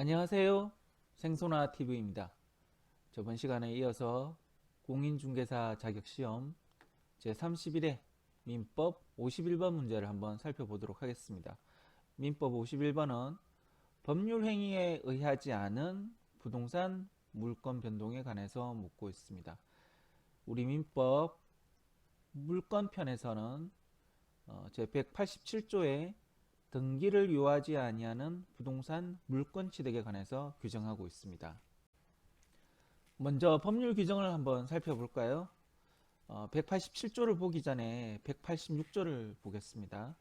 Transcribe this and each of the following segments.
안녕하세요. 생소나TV입니다. 저번 시간에 이어서 공인중개사 자격시험 제31회 민법 51번 문제를 한번 살펴보도록 하겠습니다. 민법 51번은 법률행위에 의하지 않은 부동산 물권 변동에 관해서 묻고 있습니다. 우리 민법 물권편에서는 제187조에 등기를 요하지 아니하는 부동산 물권 취득에 관해서 규정하고 있습니다. 먼저 법률 규정을 한번 살펴볼까요? 187조를 보기 전에 186조를 보겠습니다.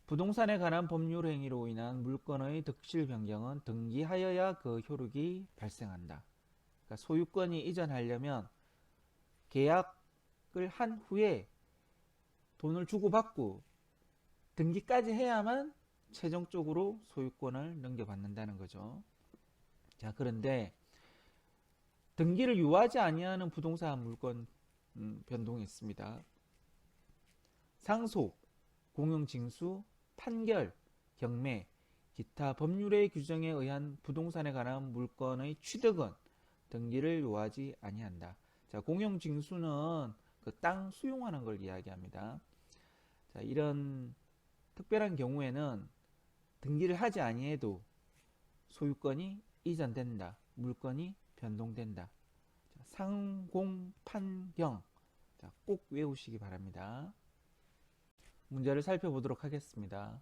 부동산에 관한 법률 행위로 인한 물권의 득실 변경은 등기하여야 그 효력이 발생한다. 그러니까 소유권이 이전하려면 계약을 한 후에 돈을 주고받고 등기까지 해야만 최종적으로 소유권을 넘겨받는다는 거죠. 자, 그런데 등기를 요하지 아니하는 부동산 물권 변동이 있습니다. 상속, 공용징수, 판결, 경매, 기타 법률의 규정에 의한 부동산에 관한 물권의 취득은 등기를 요하지 아니한다. 자, 공용징수는 그 땅 수용하는 걸 이야기합니다. 자, 이런 특별한 경우에는 등기를 하지 아니해도 소유권이 이전된다. 물권이 변동된다. 자, 상공판경. 자, 꼭 외우시기 바랍니다. 문제를 살펴보도록 하겠습니다.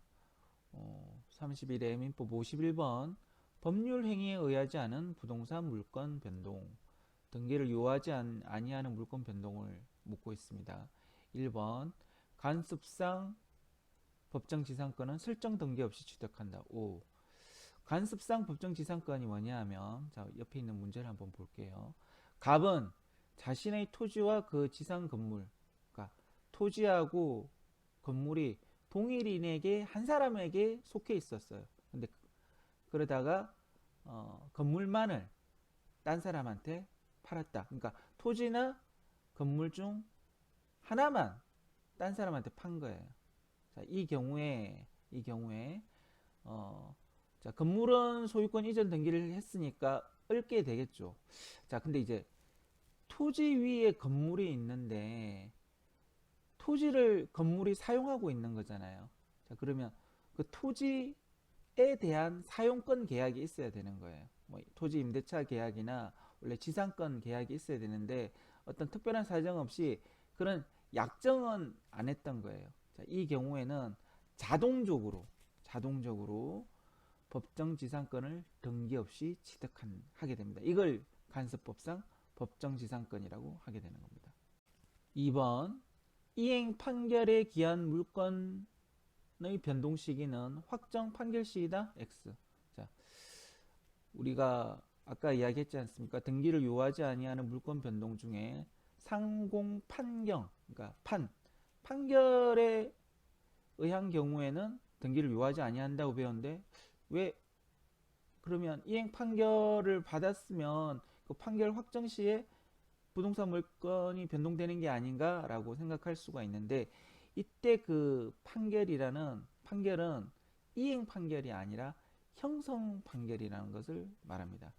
31회 민법 51번 법률 행위에 의하지 않은 부동산 물권 변동. 등기를 요하지 아니하는 물권 변동을 묻고 있습니다. 1번 간습상 법정지상권은 설정 등기 없이 취득한다. 5. 간습상 법정지상권이 뭐냐 하면, 자, 옆에 있는 문제를 한번 볼게요. 갑은 자신의 토지와 그 지상 건물, 그러니까 토지하고 건물이 동일인에게, 한 사람에게 속해 있었어요. 근데 그러다가 건물만을 딴 사람한테 팔았다. 그러니까 토지나 건물 중 하나만 딴 사람한테 판 거예요. 자, 이 경우에 자, 건물은 소유권 이전 등기를 했으니까 얽게 되겠죠. 자, 근데 이제 토지 위에 건물이 있는데 토지를 건물이 사용하고 있는 거잖아요. 자, 그러면 그 토지에 대한 사용권 계약이 있어야 되는 거예요. 뭐 토지 임대차 계약이나 원래 지상권 계약이 있어야 되는데 어떤 특별한 사정 없이 그런 약정은 안 했던 거예요. 자, 이 경우에는 자동적으로 법정지상권을 등기 없이 취득하게 됩니다. 이걸 간섭법상 법정지상권이라고 하게 되는 겁니다. 2번 이행 판결에 기한 물권의 변동 시기는 확정 판결 시이다. X. 자, 우리가 아까 이야기했지 않습니까? 등기를 요하지 아니하는 물권 변동 중에 상공 판경, 그러니까 판결에 의한 경우에는 등기를 요하지 아니한다고 배웠는데 왜 그러면 이행 판결을 받았으면 그 판결 확정 시에 부동산 물건이 변동되는 게 아닌가라고 생각할 수가 있는데 이때 그 판결은 이행 판결이 아니라 형성 판결이라는 것을 말합니다.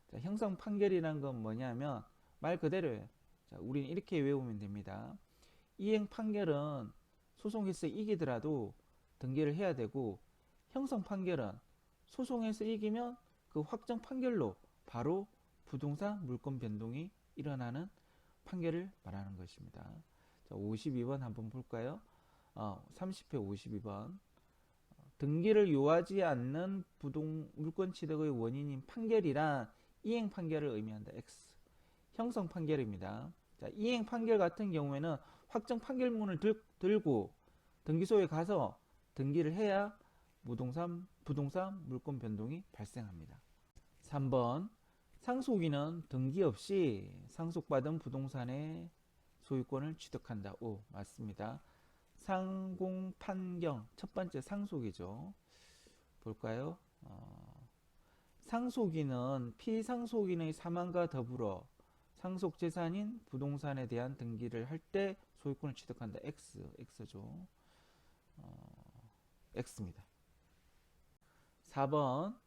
자, 형성 판결이라는 건 뭐냐면 말 그대로예요. 자, 우리는 이렇게 외우면 됩니다. 이행 판결은 소송에서 이기더라도 등기를 해야 되고 형성 판결은 소송에서 이기면 그 확정 판결로 바로 부동산 물권 변동이 일어나는 판결을 말하는 것입니다. 자, 52번 한번 볼까요? 30회 52번 등기를 요하지 않는 물권 취득의 원인인 판결이란 이행 판결을 의미한다. X. 형성 판결입니다. 자, 이행 판결 같은 경우에는 확정 판결문을 들고 등기소에 가서 등기를 해야 부동산 물권 변동이 발생합니다. 3번 상속인은 등기 없이 상속받은 부동산의 소유권을 취득한다. 오, 맞습니다. 상공판경 첫 번째 상속이죠. 볼까요? 상속인은 피상속인의 사망과 더불어 상속 재산인 부동산에 대한 등기를 할 때 소유권을 취득한다. X죠. X입니다. 4번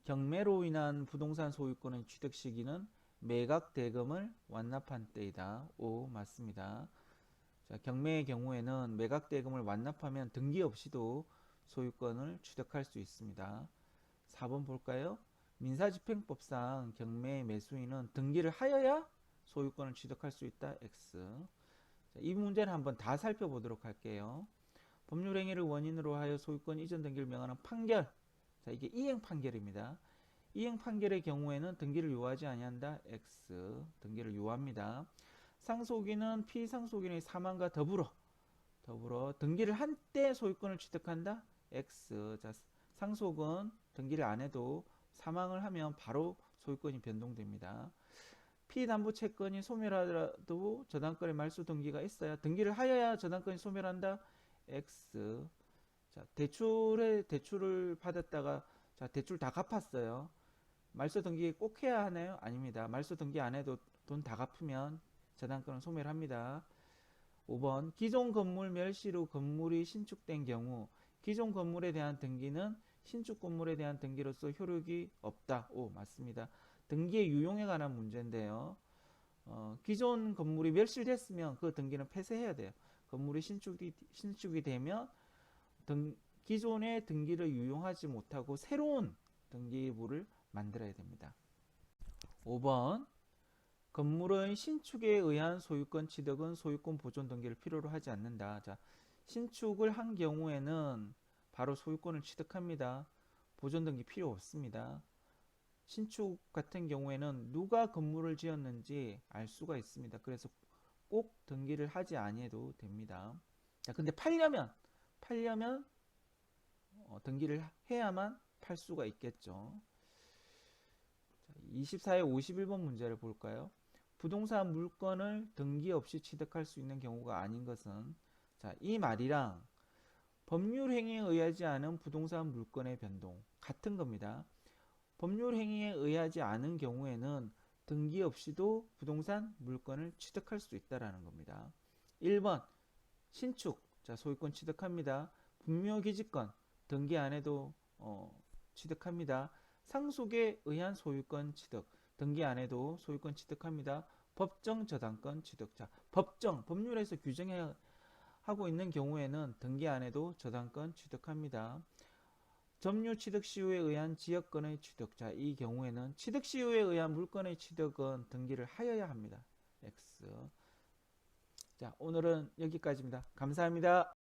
경매로 인한 부동산 소유권의 취득 시기는 매각 대금을 완납한 때이다. O 맞습니다. 자, 경매의 경우에는 매각 대금을 완납하면 등기 없이도 소유권을 취득할 수 있습니다. 4번 볼까요? 민사집행법상 경매 매수인은 등기를 하여야 소유권을 취득할 수 있다. X. 자, 이 문제는 한번 다 살펴보도록 할게요. 법률행위를 원인으로 하여 소유권 이전 등기를 명하는 판결. 자, 이게 이행 판결입니다. 이행 판결의 경우에는 등기를 요하지 아니한다. X. 등기를 요합니다. 상속인은 피상속인의 사망과 더불어 등기를 한 때 소유권을 취득한다. X. 자, 상속은 등기를 안 해도 사망을 하면 바로 소유권이 변동됩니다. 피담보 채권이 소멸하더라도 저당권의 말소 등기가 있어야 등기를 하여야 저당권이 소멸한다. X. 자, 대출을 받았다가 자, 대출 다 갚았어요. 말소 등기 꼭 해야 하나요? 아닙니다. 말소 등기 안 해도 돈 다 갚으면 저당권은 소멸합니다. 5번 기존 건물 멸실 후 건물이 신축된 경우 기존 건물에 대한 등기는 신축 건물에 대한 등기로서 효력이 없다. 오 맞습니다. 등기의 유용에 관한 문제인데요. 기존 건물이 멸실됐으면 그 등기는 폐쇄해야 돼요. 건물이 신축이 되면 기존의 등기를 유용하지 못하고 새로운 등기부를 만들어야 됩니다. 5번 건물의 신축에 의한 소유권 취득은 소유권 보존 등기를 필요로 하지 않는다. 자, 신축을 한 경우에는 바로 소유권을 취득합니다. 보존 등기 필요 없습니다. 신축 같은 경우에는 누가 건물을 지었는지 알 수가 있습니다. 그래서 꼭 등기를 하지 아니해도 됩니다. 자, 근데 팔려면 등기를 해야만 팔 수가 있겠죠. 24에 51번 문제를 볼까요? 부동산 물건을 등기 없이 취득할 수 있는 경우가 아닌 것은 자, 이 말이랑 법률 행위에 의하지 않은 부동산 물건의 변동 같은 겁니다. 법률 행위에 의하지 않은 경우에는 등기 없이도 부동산 물건을 취득할 수 있다라는 겁니다. 1번 신축 자, 소유권 취득합니다. 분묘기지권 등기 안 해도 취득합니다. 상속에 의한 소유권 취득 등기 안 해도 소유권 취득합니다. 법정 저당권 취득 자, 법률에서 규정하고 있는 경우에는 등기 안 해도 저당권 취득합니다. 점유 취득 시효에 의한 지역권의 취득 자, 이 경우에는 취득 시효에 의한 물건의 취득은 등기를 하여야 합니다. X. 자, 오늘은 여기까지입니다. 감사합니다.